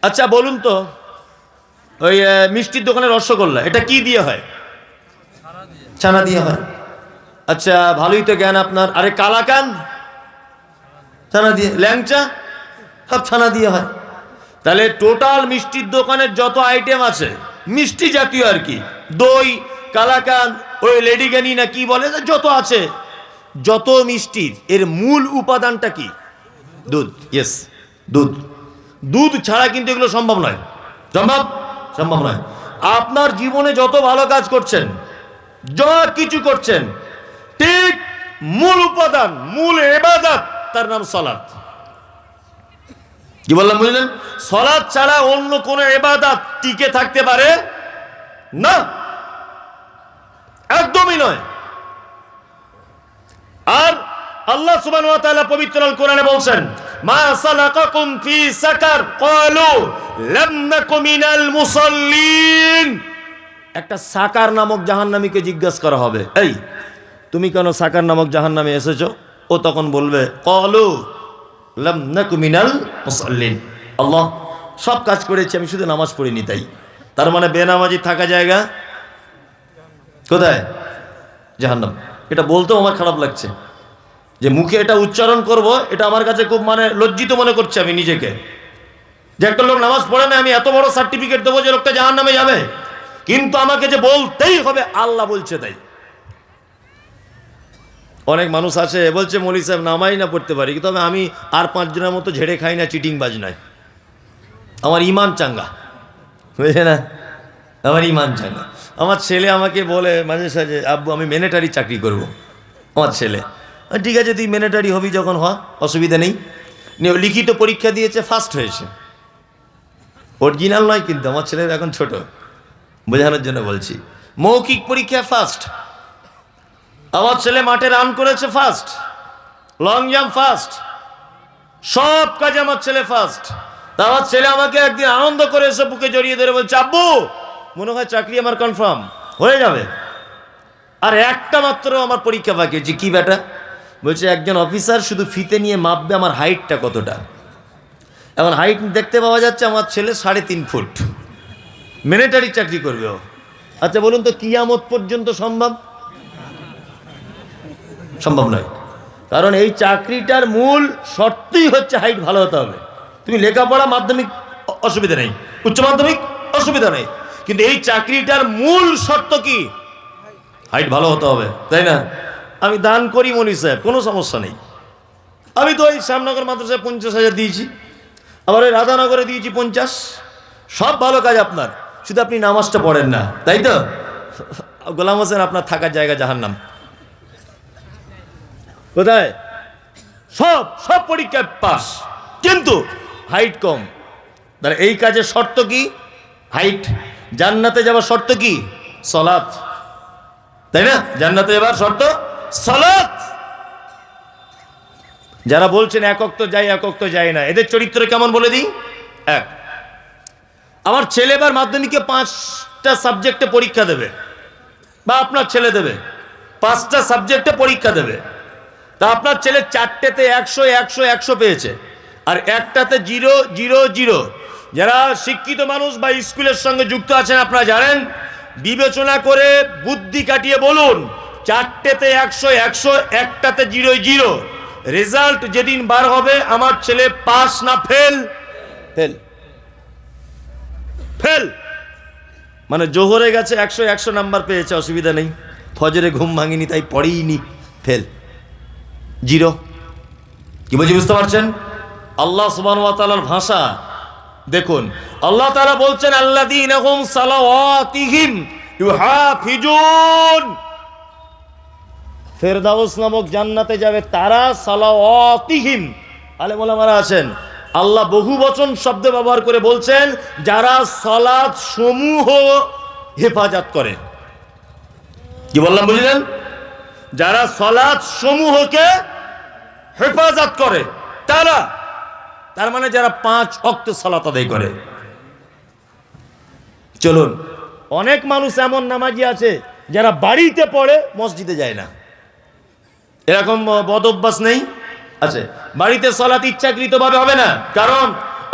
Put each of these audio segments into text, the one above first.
আচ্ছা বলুন তো, ওই মিষ্টির দোকানের রসগোল্লা এটা কি দিয়ে হয়? ছানা দিয়ে হয়। আচ্ছা ভালোই তো জ্ঞান আপনার। আরে কালাকান্দ ছানা দিয়ে, ল্যাংচা সব ছানা দিয়ে হয়। তাহলে টোটাল মিষ্টির দোকানের যত আইটেম আছে মিষ্টি জাতীয় আর কি, দই, কালাকান্দ, ওই লেডিকেনি না কি বলে, যত আছে, যত মিষ্টির এর মূল উপাদানটা কি? দুধ। ইয়েস, দুধ। দুধ ছাড়া কিন্তু এগুলো সম্ভব নয়। সম্ভব নয়। আপনার জীবনে যত ভালো কাজ করছেন, যা কিছু করছেন, ঠিক মূল উপাদান, মূল ইবাদত, তার নাম সালাত। কি বললাম বুঝলেন? সালাত ছাড়া অন্য কোন ইবাদত টিকে থাকতে পারে না, একদমই নয়। আর আল্লাহ সুবহানাহু ওয়া তাআলা পবিত্র আল কোরআনে বলছেন, মা সালাকাকুম ফি সাকার ক্বালু লাম নাকু মিনাল মুসাল্লিন। একটা সাকার নামক জাহান্নামীকে জিজ্ঞাসা করা হবে, এই তুমি কেন সাকার নামক জাহান্নামে এসেছো? ও তখন বলবে, ক্বালু লাম নাকু মিনাল মুসাল্লিন। আল্লাহ, সব কাজ করেছি, আমি শুধু নামাজ পড়িনি তাই। তার মানে বেনামাজি থাকা জায়গা কোথায়? জাহান্নাম। এটা বলতেও আমার খারাপ লাগছে যে মুখে এটা উচ্চারণ করব, এটা আমার কাছে খুব লজ্জিত মনে করছে আমি নিজেকে, যে একটা লোক নামাজ পড়ে না, আমি এত বড় সার্টিফিকেট দেবো যে লোকটা জাহান্নামে যাবে, কিন্তু আমাকে যে বলতেই হবে আল্লাহ বলছে তাই। অনেক মানুষ আছে বলছে, মৌলী সাহেব নামাই না পড়তে পারি, তবে আমি আর 5 জনের মতো ঝেড়ে খাই না, চিটিং বাজ নয়, আমার ইমান চাঙ্গা, বুঝলে না, আমার ইমান চাঙ্গা। আমার ছেলে আমাকে বলে মাঝে সাঝে, আব্বু আমি মিলিটারি চাকরি করব। আমার ছেলে, ঠিক আছে তুই মিলিটারি হবি যখন হ, অসুবিধা নেই। লিখিত পরীক্ষা দিয়েছে, ফার্স্ট হয়েছে, অরিজিনাল নয় কিন্তু, আমার ছেলের এখন ছোট, বোঝানোর জন্য বলছি। মৌখিক পরীক্ষা ফার্স্ট, আমার ছেলে মাঠে রান করেছে ফার্স্ট, লং জাম্প ফার্স্ট, সব কাজে আমার ছেলে ফার্স্ট। তা আমার ছেলে আমাকে একদিন আনন্দ করে এসে বুকে জড়িয়ে ধরে বলছে, আব্বু মনে হয় চাকরি আমার কনফার্ম হয়ে যাবে, আর একটা মাত্র আমার পরীক্ষা বাকি আছে। কি ব্যাটা? বলছে একজন অফিসার শুধু ফিতে নিয়ে মাপবে আমার হাইটটা কতটা। এখন হাইট দেখতে পাওয়া যাচ্ছে আমার ছেলে 3.5 ফুট, মিলিটারি চাকরি করবে ও। আচ্ছা বলুন তো, কিয়ামত পর্যন্ত সম্ভব নয়। কারণ এই চাকরিটার মূল শর্তই হচ্ছে হাইট ভালো হতে হবে। তুমি লেখাপড়া মাধ্যমিক অসুবিধা নেই, উচ্চ মাধ্যমিক অসুবিধা নেই, কিন্তু এই চাকরিটার মূল শর্ত কি? হাইট ভালো হতে হবে, তাই না? আমি দান করি মৌলী সাহেব, কোনো সমস্যা নেই। আমি তো ওই শ্যামনগর মাদ্রাসায় 50,000 দিয়েছি, আবার ওই রাধানগরে দিয়েছি 50। সব ভালো কাজ আপনার, শুধু আপনি নামাজটা পড়েন না, তাই তো? গোলাম হোসেন আপনার থাকার জায়গা জাহান্নাম। কোথায়? সব পরীক্ষায় পাস, কিন্তু হাইট কম। তাহলে এই কাজের শর্ত কি? হাইট। জান্নাতে যাওয়ার শর্ত কি? সালাত, তাই না? জান্নাতে যাওয়ার শর্ত সালাত। যারা বলছেন এক ওয়াক্ত যাই এক ওয়াক্ত যাই না, এদের চরিত্র কেমন বলে দিই। এক, আমার ছেলে এবার মাধ্যমিকে 5টা সাবজেক্টে পরীক্ষা দেবে, বা আপনার ছেলে দেবে 5টা সাবজেক্টে পরীক্ষা দেবে। তা আপনার ছেলে 4টেতে 100 100 100 পেয়েছে, আর একটাতে 0 0 0। যারা শিক্ষিত মানুষ বা স্কুলের সঙ্গে যুক্ত আছেন আপনারা জানেন, বিবেচনা করে বুদ্ধি কাটিয়ে বলুন, 4টেতে 100 100, একটাতে 0 0, রেজাল্ট যেদিন বার হবে আমার ছেলে পাস না ফেল? ফেল। মানে জোহরে গেছে 100 100 নাম্বার পেয়েছে, অসুবিধা নেই, ফজরে ঘুম ভাঙিনি তাই পড়েইনি, ফেল, 0। কি বলছি বুঝতে পারছেন? আল্লাহ সুবহানাহু ওয়া তাআলার ভাষা দেখুন। আল্লাহ তাআলা বলছেন, আল্লাযীনা হুম সালাওয়াতিহিম ইউহাফিজুন। ফেরদাউস নামক জান্নাতে যাবে তারা, সালাওয়াতিহিম। আলেম ওলামারা আছেন, আল্লাহ বহু বচন শব্দ ব্যবহার করে বলছেন যারা সালাত সমূহ হেফাজত করে। কি বললাম বুঝলেন? যারা সালাত সমূহকে হেফাজত করে তারা, তার মানে যারা 5 ওয়াক্ত সালাত আদায় করে। চলুন, অনেক মানুষ এমন নামাজি আছে যারা বাড়িতে পড়ে, মসজিদে যায় না, এরকম বদ অভ্যাস নেই? আছে। বাড়িতে সালাত ইচ্ছাকৃতভাবে হবে না, কারণ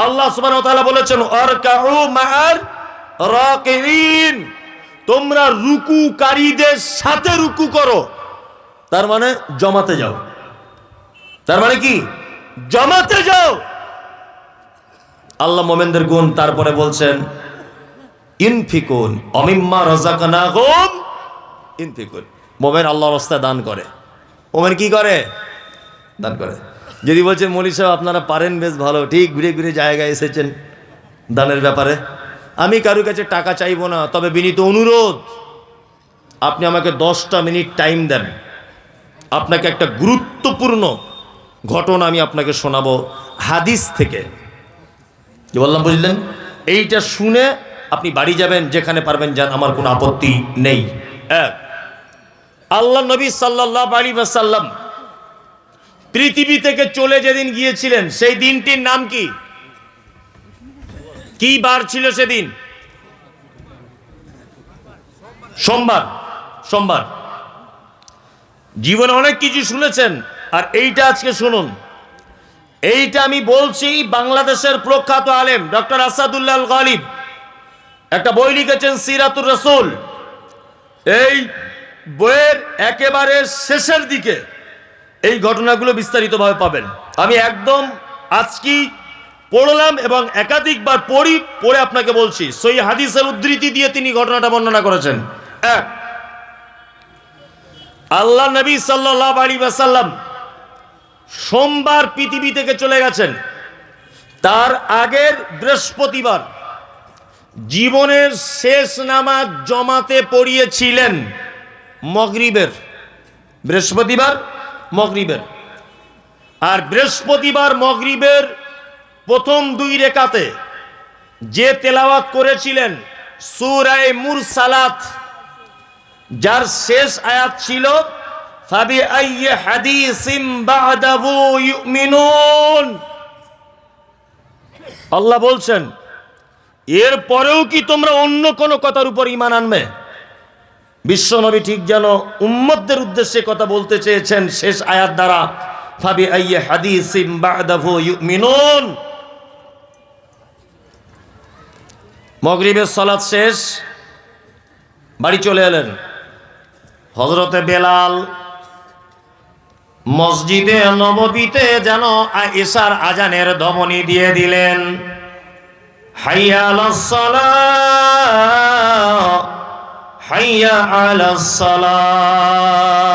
আল্লাহ সুবহানাহু ওয়া তাআলা বলেছেন আরকাউ মা'আর রাকিঈন, তোমরা রুকুকারীদের সাথে রুকু করো। তার মানে জামাতে যাও। তার মানে কি? জামাতে যাও। আল্লাহ মোমেনদের গুণ তারপরে বলছেন ইনফিকুন অমিম্মা রাযাকনাহুম ইনফিকুন। মোমেন আল্লাহর রাস্তায় দান করে। মোমেন কি করে? দান করে। যদি বলছে মৌলী সাহেব আপনারা পারেন বেশ ভালো, ঠিক ঘুরে ঘুরে জায়গায় এসেছেন দানের ব্যাপারে, আমি কারোর কাছে টাকা চাইবো না, তবে বিনীত অনুরোধ আপনি আমাকে 10টা মিনিট টাইম দেন, আপনাকে একটা গুরুত্বপূর্ণ ঘটনা আমি আপনাকে শোনাবো হাদিস থেকে। কি বললাম বুঝলেন? এইটা শুনে আপনি বাড়ি যাবেন, যেখানে পারবেন যান, আমার কোনো আপত্তি নেই। আল্লাহ নবী সাল্লাল্লাহু আলাইহি ওয়াসাল্লাম পৃথিবী থেকে চলে যেদিন গিয়েছিলেন সেই দিনটির নাম কি? কি বার ছিল সেদিন? সোমবার। সোমবার। জীবনে অনেক কিছু শুনেছেন, আর এইটা আজকে শুনুন। এইটা আমি বলছি বাংলাদেশের প্রখ্যাত আলেম ডক্টর আসাদুল্লাহ আল গালিব একটা বই লিখেছেন সিরাতুর রাসূল। এই বইয়ের একেবারে শেষের দিকে এই ঘটনাগুলো বিস্তারিতভাবে পাবেন। আমি একদম আজকেই পড়লাম এবং একাধিকবার পড়ে আপনাকে বলছি। সহিহ হাদিসের উদ্ধৃতি দিয়ে তিনি ঘটনাটা বর্ণনা করেছেন। এক, আল্লাহ নবী সাল্লাল্লাহু আলাইহি ওয়াসাল্লাম সোমবার পৃথিবী থেকে চলে গেছেন। তার আগের বৃহস্পতিবার জীবনের শেষ নামাজ জমাতে পড়িয়েছিলেন মাগরিবের। বৃহস্পতিবার মাগরিবের। আর বৃহস্পতিবার মাগরিবের প্রথম 2 রাকাতে যে তেলাওয়াত করেছিলেন সূরা মুরসালাত, যার শেষ আয়াত ছিল ফাবি আইয়ি হাদিসিম বা'দাহু ইউমিনুন। আল্লাহ বলছেন এর পরেও কি তোমরা অন্য কোন কথার উপর ঈমান আনবে? বিশ্বনবী ঠিক যেন উম্মতদের উদ্দেশ্যে কথা বলতে চেয়েছেন শেষ আয়াত দ্বারা, ফাবি আইয়ি হাদিসিম বা'দাহু ইউমিনুন। মাগরিবের সালাত শেষ, বাড়ি চলে এলেন। হযরতে বেলাল মসজিদে নববীতে যেন ইশার আজানের ধ্বনি দিয়ে দিলেন, হাইয়া আলাস সালাহ হাইয়া আলাস সালাহ।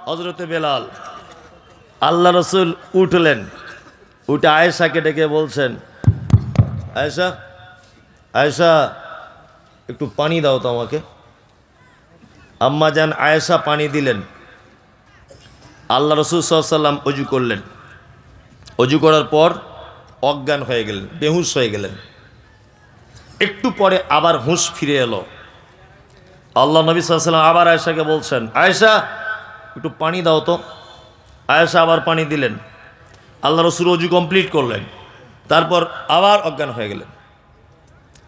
হযরতে বেলাল, আল্লাহ রাসূল উঠলেন, উঠে আয়েশাকে ডেকে বলছেন, আয়েশা আয়েশা একটু পানি দাও তো আমাকে। আম্মা জান আয়েশা পানি দিলেন। আল্লাহ রাসূল সাল্লাল্লাহু আলাইহি ওয়াসাল্লাম ওযু করলেন। ওযু করার পর অজ্ঞান হয়ে গেলেন, বেহুশ হয়ে গেলেন। একটু পরে আবার হুঁশ ফিরে এলো। আল্লাহ নবী সাল্লাল্লাহু আলাইহি ওয়াসাল্লাম আবার আয়েশাকে বলছেন, আয়েশা একটু পানি দাও তো। আয়েশা আবার পানি দিলেন। আল্লাহ রাসূল ওযু কমপ্লিট করলেন, তারপর আবার অজ্ঞান হয়ে গেলেন।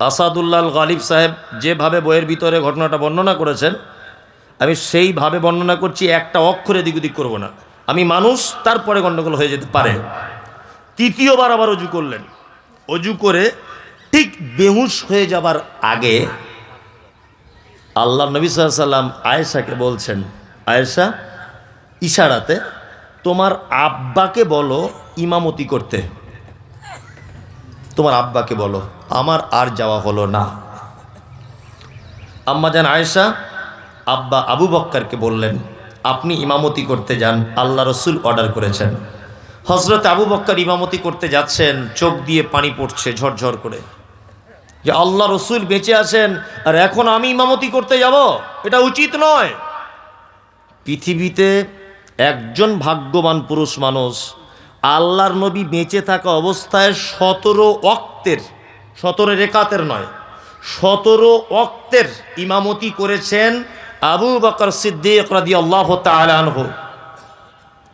আসাদুল্লাহ আল গালিব সাহেব যেভাবে বইয়ের ভিতরে ঘটনাটা বর্ণনা করেছেন, আমি সেইভাবে বর্ণনা করছি, একটা অক্ষরে দিক ওদিক করবো না। আমি মানুষ, তারপরে গণ্ডগোল হয়ে যেতে পারে। তৃতীয়বার আবার অজু করলেন। অজু করে ঠিক বেহুশ হয়ে যাবার আগে আল্লাহ নবী সাল্লাল্লাহু আলাইহি ওয়াসাল্লাম আয়েশাকে বলছেন, আয়েশা ইশারাতে তোমার আব্বাকে বলো ইমামতি করতে। তোমার আব্বাকে বলো, আমার আর যাওয়া হলো না। আম্মা জান আয়েশা আব্বা আবু বক্করকে বললেন, আপনি ইমামতি করতে যান, আল্লাহ রসুল অর্ডার করেছেন। হযরত আবু বক্কর ইমামতি করতে যাচ্ছেন, চোখ দিয়ে পানি পড়ছে ঝরঝর করে, যে আল্লাহ রসুল বেঁচে আছেন আর এখন আমি ইমামতি করতে যাব, এটা উচিত নয়। পৃথিবীতে একজন ভাগ্যবান পুরুষ মানুষ আল্লাহর নবী বেঁচে থাকা অবস্থায় 17 ওয়াক্তের, 17 রেকাতের নয়, 17 ওয়াক্তের ইমামতি করেছেন আবু বকর সিদ্দিক রাদিয়াল্লাহু তাআলা আনহু।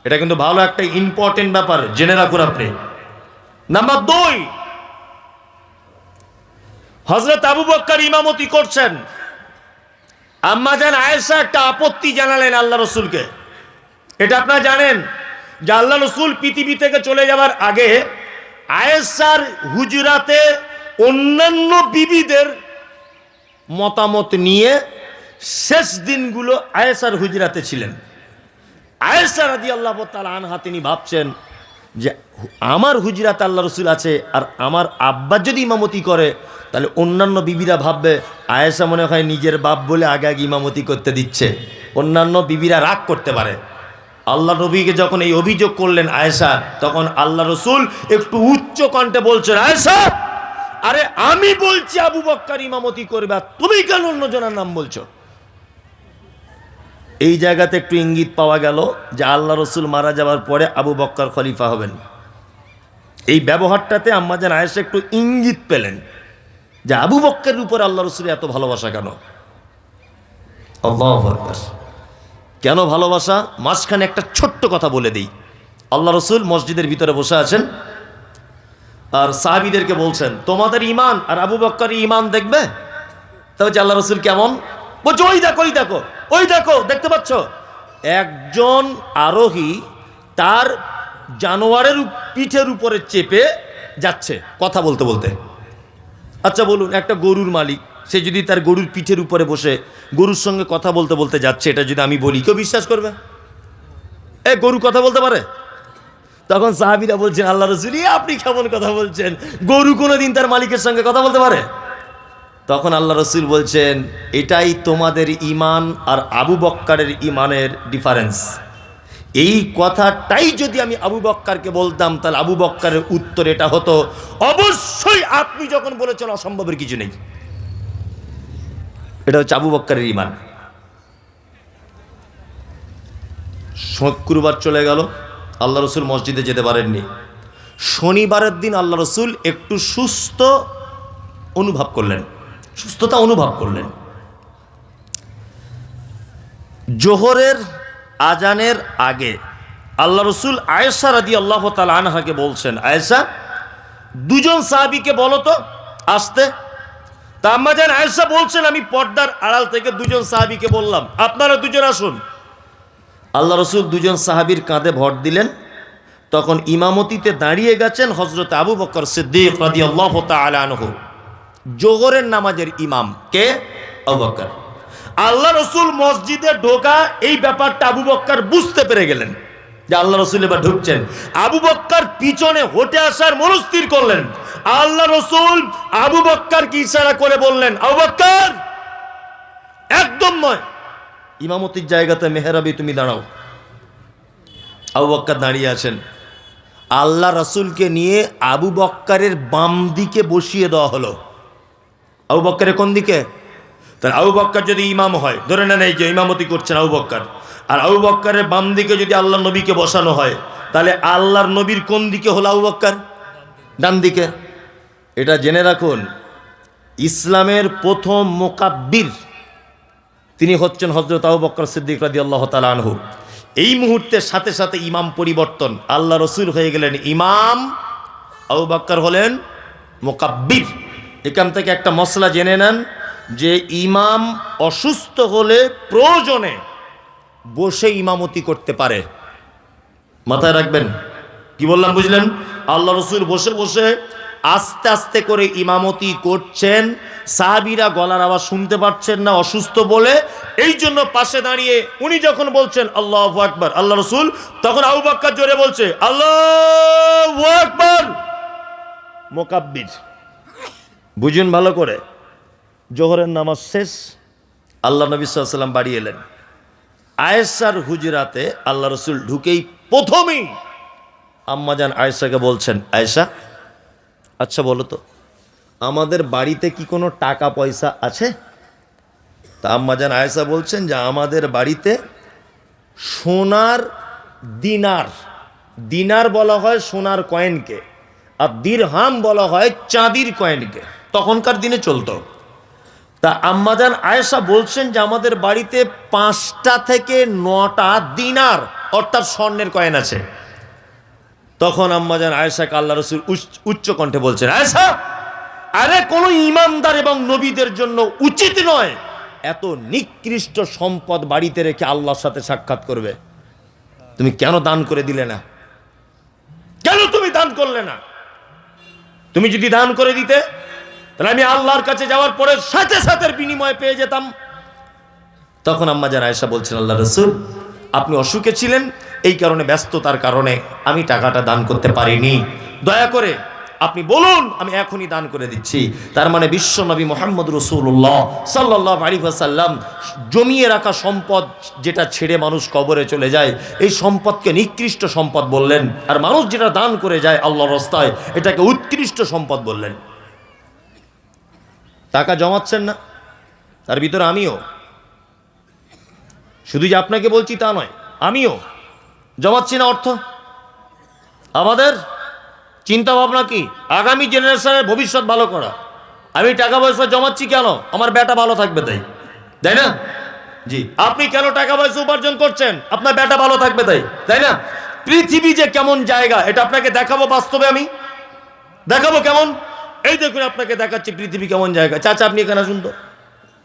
এটা কিন্তু ভালো একটা ইম্পর্টেন্ট ব্যাপার, জেনে রাখুন আপনি। নাম্বার 2, হযরত আবু বকর ইমামতি করছেন। আম্মা জান আয়েশা একটা আপত্তি জানালেন আল্লাহ রসুলকে। এটা আপনারা জানেন যে আল্লাহ রসুল পৃথিবী থেকে চলে যাওয়ার আগে আয়েশার হুজরাতে অন্যান্য বিবিদের মতামত নিয়ে শেষ দিনগুলো আয়েশার হুজরাতে ছিলেন। আয়েশা রাদিয়াল্লাহু তাআলা আনহা তিনি ভাবছেন যে আমার হুজরাতে আল্লাহ রসুল আছে, আর আমার আব্বা যদি ইমামতি করে তাহলে অন্যান্য বিবিরা ভাববে আয়েশা মনে হয় নিজের বাপ বলে আগে আগে ইমামতি করতে দিচ্ছে, অন্যান্য বিবিরা রাগ করতে পারে। আল্লাহ নবীকে যখন এই অভিযোগ করলেন আয়েশা, তখন আল্লাহ রসুল একটু উচ্চ কণ্ঠে বলছেন, আয়েশা, আরে আমি বলছি আবু বকর ইমামতি করবে, আর তুমি কেন অন্যজনের নাম বলছো? এই জায়গাতে একটু ইঙ্গিত পাওয়া গেল যে আল্লাহ রসুল মারা যাওয়ার পরে আবু বকর খলিফা হবেন। এই ব্যবহারটাতে আম্মাজান আয়েশা একটু ইঙ্গিত পেলেন যে আবু বকরের উপর আল্লাহ রসুলের এত ভালোবাসা কেন। আল্লাহু আকবার। কেন ভালোবাসা? মাঝখানে একটা ছোট্ট কথা বলে দিই। আল্লাহ রসুল মসজিদের ভিতরে বসে আছেন, আর সাহাবীদেরকে বলছেন তোমাদের ঈমান আর আবু বকরের ঈমান দেখবে। তাহলে আল্লাহ রসুল কেমন বলছে, ওই দেখো ওই দেখো ওই দেখো, দেখতে পাচ্ছ একজন আরোহী তার জানোয়ারের পিঠের উপরে চেপে যাচ্ছে কথা বলতে বলতে। আচ্ছা বলুন, একটা গরুর মালিক সে যদি তার গরুর পিঠের উপরে বসে গরুর সঙ্গে কথা বলতে বলতে যাচ্ছে, এটা যদি আমি বলি কেউ বিশ্বাস করবে? গরু কথা বলতে পারে? তখন সাহাবীরা বলছেন আল্লাহ রসুল আপনি কেমন কথা বলছেন, গরু কোনোদিন তার মালিকের সঙ্গে কথা বলতে পারে? তখন আল্লাহ রসুল বলছেন এটাই তোমাদের ঈমান আর আবু বক্কারের ঈমানের ডিফারেন্স। এই কথাটাই যদি আমি আবু বক্কারকে বলতাম তাহলে আবু বক্কারের উত্তর এটা হতো, অবশ্যই আপনি যখন বলেছেন অসম্ভবের কিছু নেই। এটা হচ্ছে আবু বক্কারের ঈমান। শুক্রবার চলে গেল, আল্লাহ রসুল মসজিদে যেতে পারেননি। শনিবারের দিন আল্লাহ রসুল একটু সুস্থতা অনুভব করলেন। জোহরের আজানের আগে আল্লাহ রসুল আয়েশা রাদিয়াল্লাহু তাআলা আনহাকে বলছেন, আয়েশা দুজন সাহাবীকে বলো তো আসতে। তা আম্মা জান আয়েশা বলছেন আমি পর্দার আড়াল থেকে দুজন সাহাবীকে বললাম আপনারা দুজন আসুন। আল্লাহ রসুল দুজন সাহাবীর কাঁধে ভর দিলেন। তখন ইমামতিতে দাঁড়িয়ে গেছেন হযরত আবু বকর সিদ্দিক রাদিয়াল্লাহু তাআলা আনহু, জোহরের নামাজের ইমাম। কে? আবু বকর। আল্লাহ রসুল মসজিদে ঢোকা এই ব্যাপারটা আবু বকর বুঝতে পেরে গেলেন যে আল্লাহ রসুল এবার ঢুকছেন। আবু বকর পিছনে হটে আসার মনস্থির করলেন। আল্লাহ রসুল আবু বকরকে ইশারা করে বললেন, আবু বকর একদম নয়, ইমামতির জায়গাতে মেহরাবি তুমি দাঁড়াও। আবু বকর দাঁড়িয়ে আছেন। আল্লাহ রসুলকে নিয়ে আবু বকরের বাম দিকে বসিয়ে দেওয়া হলো। আবু বকরের কোন দিকে? তাহলে আবু বকর যদি ইমাম হয়, ধরে নেন এই যে ইমামতি করছেন আবু বকর, আর আবু বকরের বাম দিকে যদি আল্লাহ নবীকে বসানো হয়, তাহলে আল্লাহর নবীর কোন দিকে হলো আবু বকর? ডান দিকে। এটা জেনে রাখুন, ইসলামের প্রথম মুকাব্বির তিনি হচ্ছেন হযরত আবু বকর সিদ্দিক রাদিয়াল্লাহু তাআলা আনহু। এই মুহূর্তের সাথে সাথে ইমাম পরিবর্তন, আল্লাহ রসুল হয়ে গেলেন ইমাম, আবু বকর হলেন মুকাব্বির। এখান থেকে একটা মসলা জেনে নেন যে ইমাম অসুস্থ হলে প্রয়োজনে বসে ইমামতি করতে পারে। মাথায় রাখবেন, কি বললাম বুঝলেন? আল্লাহ রসুল বসে বসে আস্তে আস্তে করে ইমামতি করছেন, সাহাবীরা গলার আওয়াজ শুনতে পাচ্ছেন না অসুস্থ বলে, এই জন্য পাশে দাঁড়িয়ে উনি যখন বলছেন আল্লাহু আকবার আল্লাহ রসুল, তখন আবু বকর জোরে বলছে আল্লাহু আকবার। মুকাব্বির। বুঝুন ভালো করে। জোহরের নামাজ শেষ, আল্লাহ নবী সাল্লাল্লাহু আলাইহি ওয়াসাল্লাম বাড়ি এলেন। আয়েশার হুজরাতে আল্লাহ রসুল ঢুকেই প্রথমেই আম্মাজান আয়েশাকে বলছেন, আয়েশা আচ্ছা বলো তো আমাদের বাড়িতে কি কোনো টাকা পয়সা আছে? তা আম্মাজান আয়েশা বলছেন যে আমাদের বাড়িতে সোনার দিনার, দিনার বলা হয় সোনার কয়েনকে, আর দিরহাম বলা হয় চাঁদির কয়েনকে, তখনকার দিনে চলতো। তা আম্মাজান আয়েশা বলছেন যে আমাদের বাড়িতে 5টা থেকে 9টা দিনার অর্থাৎ স্বর্ণের কয়েন আছে। তখন আম্মাজান আয়েশাকে আল্লাহ রসুল উচ্চ কণ্ঠে বলছেন, আয়েশা আরে কোনো ইমানদার এবং নবীদের জন্য উচিত নয় এত নিকৃষ্ট সম্পদ বাড়িতে রেখে আল্লাহর সাথে সাক্ষাৎ করবে। তুমি কেন দান করে দিলে না? কেন তুমি দান করলে না? তুমি যদি দান করে দিতে তাহলে আমি আল্লাহর কাছে যাওয়ার পরে সাথে সাথে বিনিময় পেয়ে যেতাম। তখন আম্মা জান আয়েশা বলছেন, আল্লাহ রাসূল, আপনি অসুখে ছিলেন, এই কারণে, ব্যস্ততার কারণে আমি টাকাটা দান করতে পারিনি, দয়া করে আপনি বলুন, আমি এখনই দান করে দিচ্ছি। তার মানে বিশ্ব নবী মুহাম্মদ রাসূলুল্লাহ সাল্লাল্লাহু আলাইহি ওয়াসাল্লাম জমিয়ে রাখা সম্পদ যেটা ছেড়ে মানুষ কবরে চলে যায়, এই সম্পদকে নিকৃষ্ট সম্পদ বললেন, আর মানুষ যেটা দান করে যায় আল্লাহর রাস্তায় এটাকে উৎকৃষ্ট সম্পদ বললেন। টাকা জমাচ্ছেন না, তার ভিতরে আমিও, শুধু যে আপনাকে বলছি তা নয়, আমিও জমাচ্ছি না অর্থ। আমাদের চিন্তা ভাবনা কি? আগামী জেনারেশনের ভবিষ্যৎ ভালো করা। আমি টাকা পয়সা জমাচ্ছি কেন? আমার বেটা ভালো থাকবে তাই, তাই না? জি, আপনি কেন টাকা পয়সা উপার্জন করছেন? আপনার বেটা ভালো থাকবে তাই, তাই না? পৃথিবী যে কেমন জায়গা এটা আপনাকে দেখাবো, বাস্তবে আমি দেখাবো কেমন। এই দেখুন, আপনাকে দেখাচ্ছি পৃথিবী কেমন জায়গা। চাচা আপনি এখানে আসুন তো,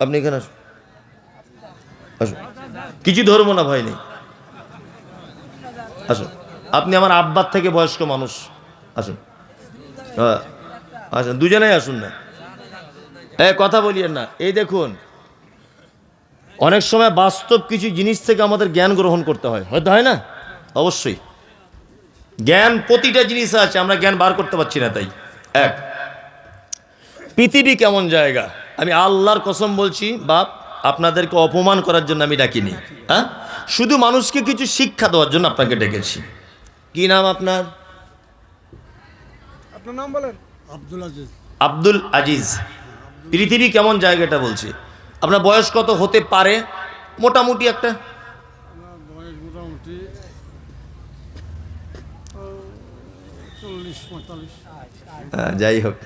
আপনি এখানে আসুন, আসুন, কিছু ধরবো না, ভয় নেই, আসুন। আপনি আমার আব্বার থেকে বয়স্ক মানুষ, আসুন, হ্যাঁ আসুন, দুজনেই আসুন না, কথা বলিয়েন না। এই দেখুন, অনেক সময় বাস্তব কিছু জিনিস থেকে আমাদের জ্ঞান গ্রহণ করতে হয়, হয়তো হয় না? অবশ্যই জ্ঞান প্রতিটা জিনিস আছে, আমরা জ্ঞান বার করতে পারছি না। তাই এক, পৃথিবী কেমন জায়গা, আমি আল্লাহর কসম বলছি বাপ, আপনাদেরকে অপমান করার জন্য আমি ডাকিনি, হ্যাঁ, শুধু মানুষকে কিছু শিক্ষা দেওয়ার জন্য আপনাকে ডেকেছি। কি নাম আপনার? আপনার নাম বলেন। আব্দুল আজিজ। আব্দুল আজিজ। পৃথিবী কেমন জায়গাটা বলছি। আপনার বয়স কত হতে পারে মোটামুটি একটা? আমার বয়স মোটামুটি 40-45। যাই হোক,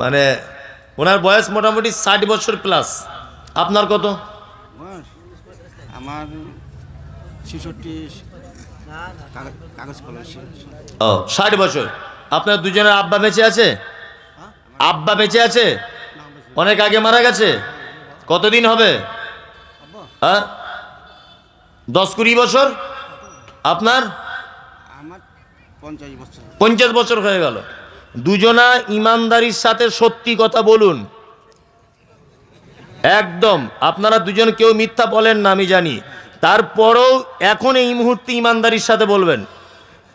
মানে ওনার বয়স মোটামুটি 60 বছর প্লাস। আপনার কত? আমার 66 কাগজ কলম। ও 60 বছর। আপনার দুজনের আব্বা বেঁচে আছে? আব্বা বেঁচে আছে? অনেক আগে মারা গেছে? কতদিন হবে? হ্যাঁ 10-20 বছর। আপনার? আমার 50 বছর। 50 বছর হয়ে গেল। দুজনা ইমানদারির সাথে সত্যি কথা বলুন, একদম। আপনারা দুজন কেউ মিথ্যা বলেন না আমি জানি, তারপরেও এখন এই মুহূর্তে ইমানদারির সাথে বলবেন।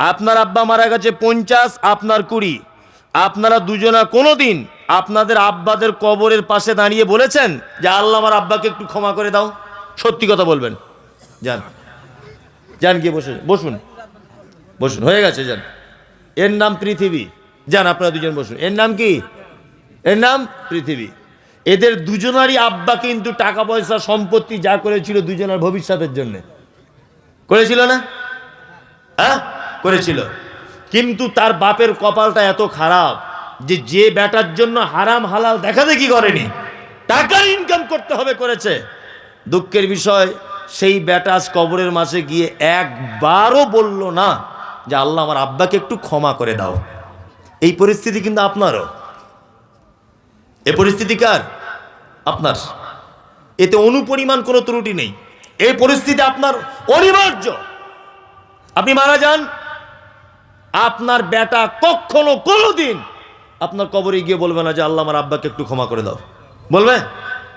আপনার আব্বা মারা গেছে 50, আপনার 20। আপনারা দুজনা কোনোদিন আপনাদের আব্বাদের কবরের পাশে দাঁড়িয়ে বলেছেন যে আল্লাহ আমার আব্বাকে একটু ক্ষমা করে দাও? সত্যি কথা বলবেন। যান, যান, গিয়ে বসুন, বসুন, হয়ে গেছে, যান। এর নাম পৃথিবী। যান, আপনারা দুজন বসুন। এর নাম কি? এর নাম পৃথিবী। এদের দুজনারই আব্বা কিন্তু টাকা পয়সা সম্পত্তি যা করেছিল দুজনের ভবিষ্যতের জন্য করেছিল না? হ্যাঁ করেছিল। কিন্তু তার বাপের কপালটা এত খারাপ যে বেটার জন্য হারাম হালাল দেখা দেখি করেনি, টাকা ইনকাম করতে হবে করেছে। দুঃখের বিষয়, সেই বেটা আজ কবরের মাঝে গিয়ে একবারও বলল না যে আল্লাহ আমার আব্বাকে একটু ক্ষমা করে দাও। এই পরিস্থিতি কিন্তু আপনারও। এ পরিস্থিতি কার? আপনার। এতে অনুপরিমাণ কোনো ত্রুটি নেই। এই পরিস্থিতি আপনার অনিবার্য। আপনি মারা যান, আপনার বেটা কখনো কোনোদিন আপনার কবরে গিয়ে বলবে না যে আল্লাহ আমার আব্বাকে একটু ক্ষমা করে দাও। বলবে?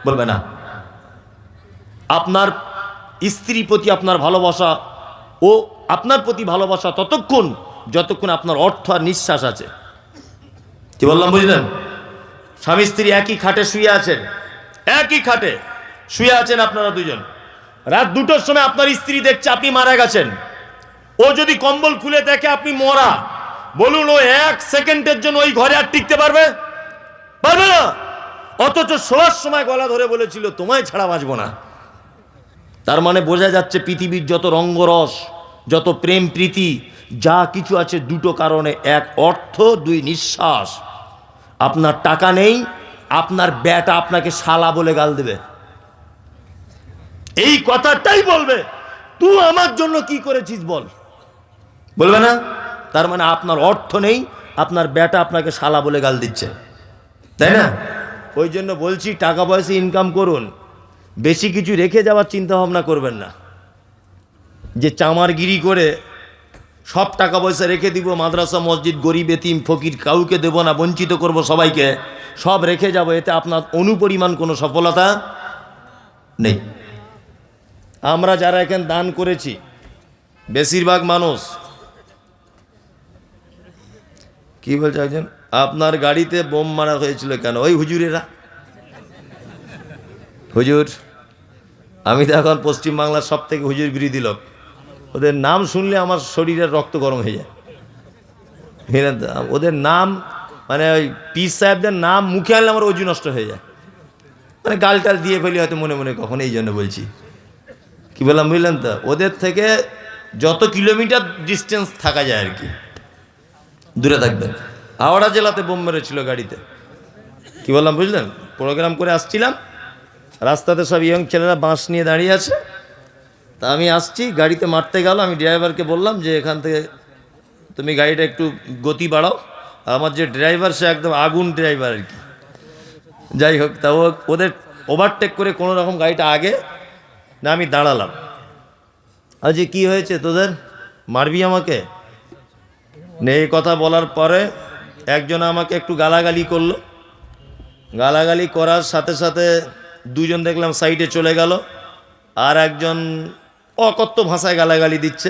বলবে না। আপনার স্ত্রীর প্রতি আপনার ভালোবাসা ও আপনার প্রতি ভালোবাসা ততক্ষণ যতক্ষণ আপনার অর্থ আর নিঃশ্বাস আছে। কি বললাম বুঝলেন? স্বামী স্ত্রী একই খাটে শুয়ে আছেন, একই খাটে শুয়ে আছেন আপনারা দুজন। রাত 2টোর সময় আপনার স্ত্রী দেখছে আপনি মারা গেছেন। ও যদি কম্বল খুলে দেখে আপনি মরা, বলুন ও 1 সেকেন্ডের জন্য ওই ঘরে আর টিকতে পারবে? পারবে না। অথচ শোয়ার সময় গলা ধরে বলেছিল তোমায় ছাড়া বাঁচবো না। তার মানে বোঝা যাচ্ছে পৃথিবীর যত রঙ্গরস, যত প্রেম প্রীতি যা কিছু আছে, 2টো কারণে, 1 অর্থ, 2 নিঃশ্বাস। আপনার টাকা নেই, আপনার বেটা আপনাকে শালা বলে গাল দেবে, এই কথাটাই বলবে, তুই আমার জন্য কি করেছিস বল, বলবে না? তার মানে আপনার অর্থ নেই, আপনার বেটা আপনাকে শালা বলে গাল দিচ্ছে, তাই না? ওই জন্য বলছি টাকা পয়সা ইনকাম করুন, বেশি কিছু রেখে যাওয়ার চিন্তা ভাবনা করবেন না। যে চামারগিরি করে সব টাকা পয়সা রেখে দিব, মাদ্রাসা মসজিদ গরিব এতিম ফকির কাউকে দেব না, বঞ্চিত করব সবাইকে, সব রেখে যাব, এতে আপনার অনুপরিমাণ কোনো সফলতা নেই। আমরা যারা এখানে দান করেছি বেশিরভাগ মানুষ কি বলছে একজন, আপনার গাড়িতে বোম মারা হয়েছিল কেন? ওই হুজুরেরা। হুজুর, আমি তো এখন পশ্চিমবাংলার সব থেকে হুজুর বিরোধী লোক, ওদের নাম শুনলে আমার শরীরের রক্ত গরম হয়ে যায়। ওদের নাম মানে ওই পীর সাহেবদের নাম মুখে আনলে আমার অজু নষ্ট হয়ে যায়, মানে গালটাল দিয়ে ফেলি হয়তো মনে মনে কখন, এই জন্য বলছি। কি বললাম বুঝলেন তো? ওদের থেকে যত কিলোমিটার ডিস্টেন্স থাকা যায় আর কি দূরে থাকবেন। হাওড়া জেলাতে বোম মেরেছিল গাড়িতে। কি বললাম বুঝলেন? প্রোগ্রাম করে আসছিলাম, রাস্তাতে সব ইয়ং ছেলেরা বাঁশ নিয়ে দাঁড়িয়ে আছে, তা আমি আসছি, গাড়িতে মারতে গেল। আমি ড্রাইভারকে বললাম যে এখান থেকে তুমি গাড়িটা একটু গতি বাড়াও। আমার যে ড্রাইভার সে একদম আগুন ড্রাইভার আর কি। যাই হোক, তা ওদের ওভারটেক করে কোনো রকম গাড়িটা আগে না, আমি দাঁড়ালাম। আজ কি হয়েছে তোদের, মারবি আমাকে? এই কথা বলার পরে একজন আমাকে একটু গালাগালি করলো। গালাগালি করার সাথে সাথে দুজন দেখলাম সাইডে চলে গেল, আর একজন অকথ্য ভাষায় গালাগালি দিচ্ছে।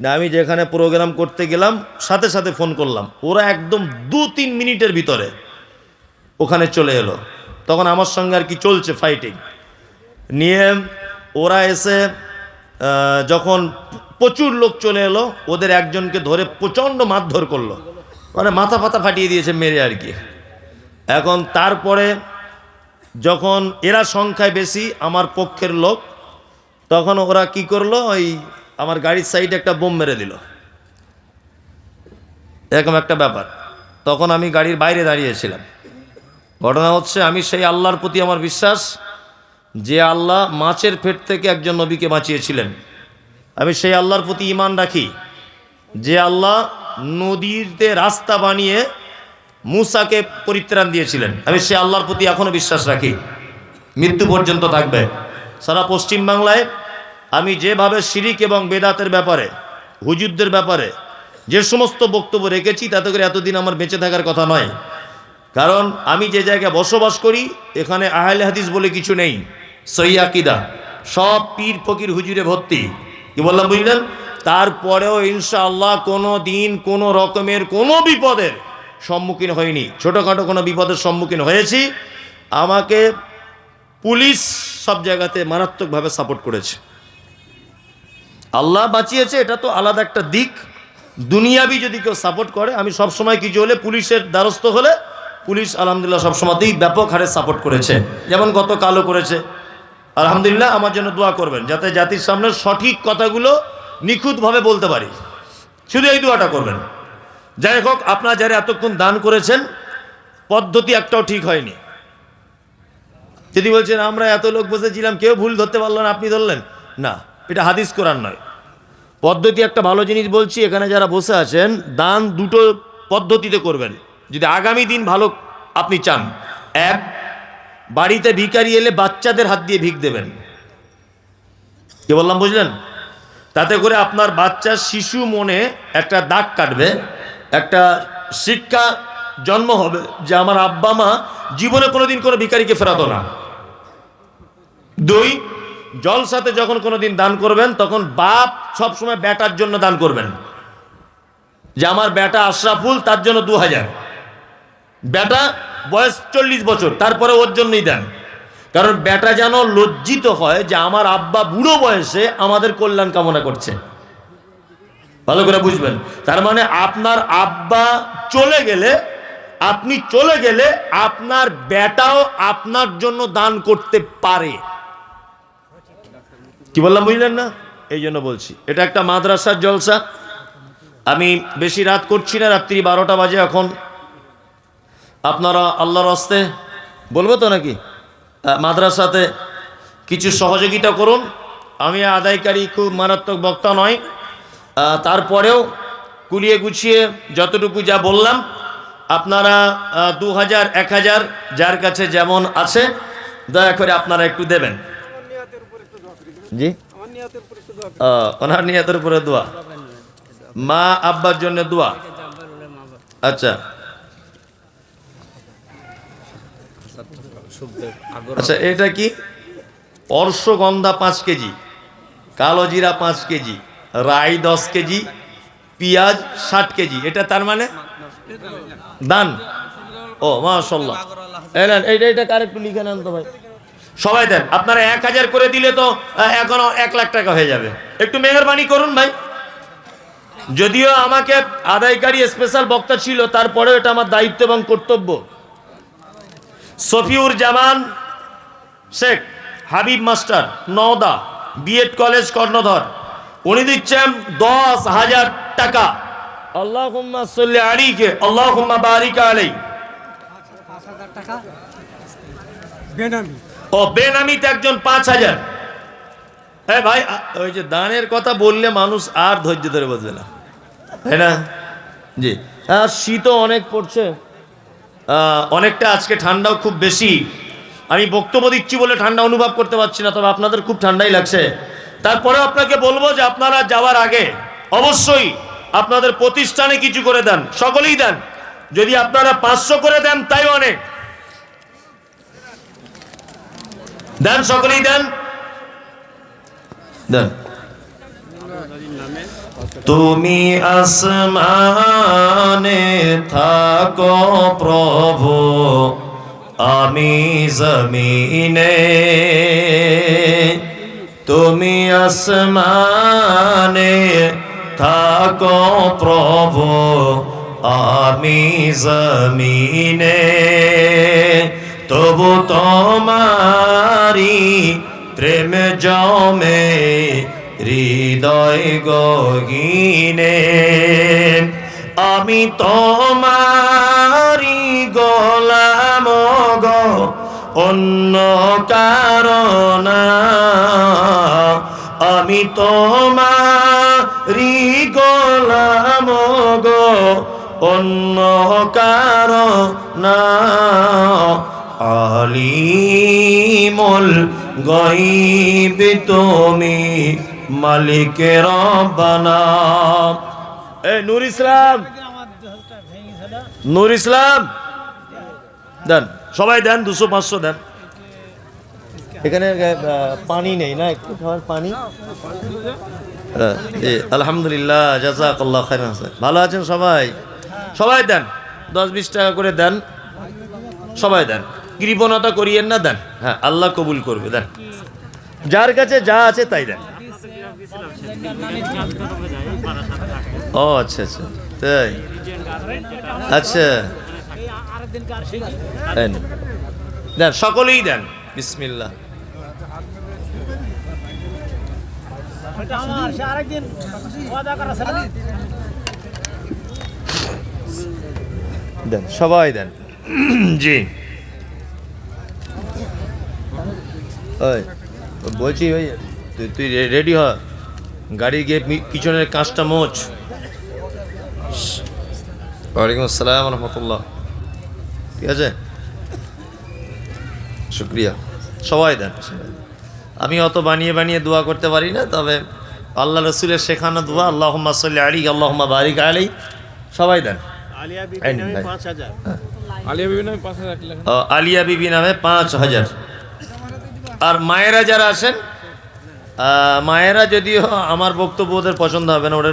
না, আমি যেখানে প্রোগ্রাম করতে গেলাম সাথে সাথে ফোন করলাম, ওরা একদম 2-3 মিনিটের ভিতরে ওখানে চলে এলো। তখন আমার সঙ্গে আর কি চলছে ফাইটিং নিয়ে। ওরা এসে যখন প্রচুর লোক চলে এলো, ওদের একজনকে ধরে প্রচণ্ড মারধর করলো, মানে মাথা ফাতা ফাটিয়ে দিয়েছে মেরে আর কি। এখন তারপরে যখন এরা সংখ্যায় বেশি আমার পক্ষের লোক, তখন ওরা কি করলো, ওই আমার গাড়ির সাইডে একটা বোম মেরে দিল, এরকম একটা ব্যাপার। তখন আমি গাড়ির বাইরে দাঁড়িয়েছিলাম। ঘটনা হচ্ছে, আমি সেই আল্লাহর প্রতি আমার বিশ্বাস যে আল্লাহ মাছের পেট থেকে একজন নবীকে বাঁচিয়েছিলেন, আমি সেই আল্লাহর প্রতি ঈমান রাখি যে আল্লাহ নদীতে রাস্তা বানিয়ে মূসাকে পরিত্রাণ দিয়েছিলেন, আমি সেই আল্লাহর প্রতি এখনো বিশ্বাস রাখি, মৃত্যু পর্যন্ত থাকবে। সারা পশ্চিমবাংলায় আমি যেভাবে শিরিক এবং বেদাতের ব্যাপারে, হুজুরদের ব্যাপারে যে সমস্ত বক্তব্য রেখেছি, তাতে করে এতদিন আমার বেঁচে থাকার কথা নয়। কারণ আমি যে জায়গায় বসবাস করি এখানে আহলে হাদিস বলে কিছু নেই, সহিহ আকীদা, সব পীর ফকির হুজুরে ভর্তি। কি বললাম বুঝলেন? তারপরেও ইনশাআল্লাহ কোনো দিন কোনো রকমের কোনো বিপদের সম্মুখীন হয়নি। ছোটোখাটো কোনো বিপদের সম্মুখীন হয়েছি, আমাকে পুলিশ সব জায়গাতে মারাত্মকভাবে সাপোর্ট করেছে, আল্লাহ বাঁচিয়েছে, এটা তো আলাদা একটা দিক। দুনিয়াবি যদি কেউ সাপোর্ট করে, আমি সবসময় কিছু হলে পুলিশের দ্বারস্থ হলে পুলিশ আলহামদুলিল্লাহ সবসময়তেই ব্যাপক হারে সাপোর্ট করেছে, যেমন গত কালও করেছে। আলহামদুলিল্লাহ, আমার জন্য দোয়া করবেন যাতে জাতির সামনে সঠিক কথাগুলো নিখুঁতভাবে বলতে পারি, শুধু এই দোয়াটা করবেন। যাই হোক, আপনারা যারা এতক্ষণ দান করেছেন, পদ্ধতি একটাও ঠিক হয়নি। যদি বলছেন আমরা এত লোক বসেছিলাম কেউ ভুল ধরতে পারল না, আপনি ধরলেন না, এটা হাদিস কোরআন নয়। পদ্ধতি একটা ভালো জিনিস বলছি, এখানে যারা বসে আছেন দান দুটো পদ্ধতিতে করবেন যদি আগামী দিন ভালো আপনি চান। এক, বাড়িতে ভিখারি এলে বাচ্চাদের হাত দিয়ে ভিখ দেবেন। কি বললাম বুঝলেন? তাতে করে আপনার বাচ্চা শিশু মনে একটা দাগ কাটবে, একটা শিক্ষা জন্ম হবে যে আমার আব্বা মা জীবনে কোনোদিন কোনো ভিখারিকে ফেরাতো না। দুই, জলসাতে যখন কোনোদিন দান করবেন তখন বাপ সবসময় বেটার জন্য দান করবেন, যে আমার বেটা আশরাফুল, তার জন্য 2000। বেটা বয়স 40 বছর, তারপরে ওর জন্যই দেন, কারণ বেটা যেন লজ্জিত হয় যে আমার আব্বা বুড়ো বয়সে আমাদের কল্যাণ কামনা করছে। ভালো করে বুঝবেন, তার মানে আপনার আব্বা চলে গেলে, আপনি চলে গেলে আপনার বেটাও আপনার জন্য দান করতে পারে। কি বললাম বুঝলেন না? এই জন্য বলছি এটা একটা মাদ্রাসার জলসা। আমি বেশি রাত করছি না, রাত্রি 12টা বাজে এখন। আপনারা আল্লাহর রাস্তে বলবো তো নাকি মাদ্রাসাতে কিছু সহযোগিতা করুন। আমি আদায়কারী খুব মারাত্মক বক্তা নয়, তারপরেও কুলিয়ে গুছিয়ে যতটুকু যা বললাম আপনারা 2000 1000 যার কাছে যেমন আছে দয়া করে আপনারা একটু দেবেন। জি, ওনার নিয়তের উপরে দোয়া। মা আব্বার জন্য দোয়া। আচ্ছা আচ্ছা, এটা কি? অর্শগন্ধা 5 কেজি, কালো জিরা 5 কেজি, রাই 10 কেজি, পেঁয়াজ 60 কেজি, এটা তার মানে দান। ও মাশাআল্লাহ, এইটা কারেক্ট লিখে নেন তো ভাই, সবাই দেন। আপনারা 1000 করে দিলে তো এখনো 1 লাখ টাকা হয়ে যাবে। একটু মেহেরবানি করুন ভাই। যদিও আমাকে আদায়কারী স্পেশাল বক্তা ছিল, তারপরেও এটা আমার দায়িত্ব এবং কর্তব্য। Safiur Zaman Sheikh, Habib master, Nawda, BEd college কর্ণধর, উনি দিচ্ছেন 10,000 টাকা। আল্লাহুম্মা সাল্লি আলাইহি, আল্লাহুম্মা বারিক আলাইহি। 5,000 টাকা বেনামি। ও বেনামিতে একজন 5,000। ভাই, ওই যে দানের কথা বললে মানুষ আর ধৈর্য ধরে বসবে না, তাই না? জি। আর শীতও অনেক পড়ছে, অনেকটা আজকে ঠান্ডাও খুব বেশি। আমি বক্তব্য দিচ্ছি বলে ঠান্ডা অনুভব করতে পারছি না, তবে আপনাদের খুব ঠান্ডাই লাগছে। তারপরে আপনাকে বলবো যে আপনারা যাওয়ার আগে অবশ্যই আপনাদের প্রতিষ্ঠানে কিছু করে দেন, সকলেই দেন। যদি আপনারা 500 করে দেন তাই অনেক, দেন, সকলেই দেন, দেন। তুমি আসমানে থাকো প্রভু, আমি জমিনে। তুমি আসমানে থাকো প্রভু, আমি জমিনে। তবু তোমারি প্রেম জমে হৃদয় গহীনে। আমি তোমারি গোলাম গো, অন্য কারণ। আমি তোমারি গোলাম গো, অন্য কারণ। আলিমুল গায়ব তুমি, মালিক রব্বানা। নূর ইসলাম, নূর ইসলাম দেন, সবাই দেন, 200-500 দেন। এখানে পানি নেই না, একটু খাওয়ার পানি। আলহামদুলিল্লাহ, জাযাকাল্লাহ খাইরান। ভালো আছেন সবাই? সবাই দেন, 10-20 টাকা করে দেন, সবাই দেন। কৃপণতা করিয়েন না, দেন। হ্যাঁ, আল্লাহ কবুল করবে, দেন। যার কাছে যা আছে তাই দেন। ও আচ্ছা আচ্ছা, তাই, আচ্ছা দেন, দেন, সকলেই দেন। বিসমিল্লাহ। দেন, সবাই দেন। জি, ওই বলছি, ওই তুই রেডি হ, গাড়ি গিয়ে পিছনের কাঁচটা মোচ। ওয়ালাইকুম আসসালাম রহমতুল্লাহ। ঠিক আছে, শুক্রিয়া। সবাই দেন। আমি অত বানিয়ে বানিয়ে দোয়া করতে পারি না, তবে আল্লাহ রসুলের শেখানো দোয়া, আল্লাহুম্মা সাল্লি আলাইহি, আল্লাহুম্মা বারিক আলাইহি। সবাই দেন। আলিয়া বিবি নামে 5,000। আর মায়েরা যারা আছেন, মায়েরা যদিও আমার বক্তব্য ওদের পছন্দ হবে না, ওরা